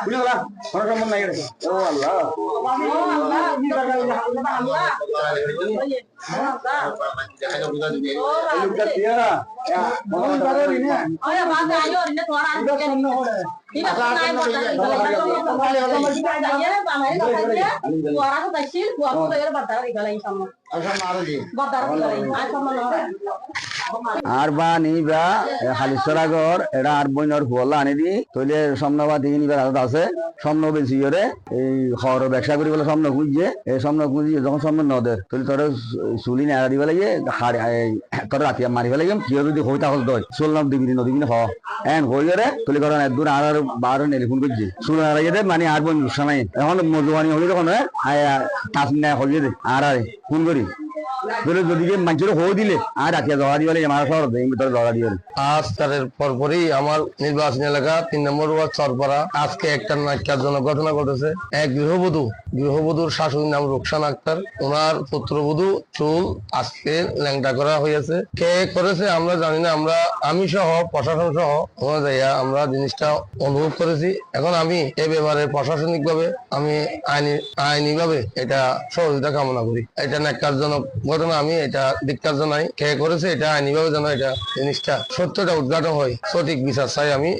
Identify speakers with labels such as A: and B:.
A: বুঝলা কোনো সম্বন্ধ নাই রে ও আল্লাহ লোকটা দিয়া মন করে রিনে
B: ওই বাবা আইও রিনে তোরা আর
A: এটা সামনে হরে
C: আর বা নিবা হালিশরাগর এটা আর বইনর হুয়ালা আনি দি তইলে সম্নবা দিন নিবার আদত আছে সম্ন বেশি করে এই খর ব্যবসা করি বলে সম্ন খুঁজছে এই সম্ন খুঁজি যখন সম্ন নদের তইলে তোর চুলি নেড়া দিবা লাগে হাড় তোর রাতি মারিবা লাগে কি যদি হইতা হল দই চললাম দিবি নদী হ এন হই করে তইলে করেন একদূর আর বারো নেলিফোন করছি শুনে আড়াই দে মানে আর বই নাই এখন মজুয়ানি হলে তখন টাচ নেয় হইয়ে দে আর ফোন করি যদি মানুষের হো দিলে আর রাতিয়া জগা দিবে আমার শহর ভিতরে জগা দিবে
D: আজ তারের পরপরই আমার নির্বাচনী এলাকা 3 নম্বর ওয়ার্ড চরপাড়া আজকে একটা নাট্যজনক ঘটনা ঘটেছে। এক গৃহবধূর শাশুড়ির নাম রুকসানা আক্তার, ওনার পুত্রবধূ চুল আজকে ল্যাংটা করা হয়েছে। কে করেছে আমরা জানি না, আমি সহ প্রশাসন সহ ওখানে যাইয়া আমরা জিনিসটা অনুভব করেছি। এখন আমি এ ব্যাপারে প্রশাসনিক ভাবে আমি আইনি ভাবে এটা সহযোগিতা কামনা করি। এটা ন্যাক্কারজনক ঘটনা, আমি এটা ধিক্কার জানাই। কে করেছে এটা আইনি ভাবে যেন এটা জিনিসটা সত্যটা উদ্ঘাটন হয়, সঠিক বিচার চাই আমি।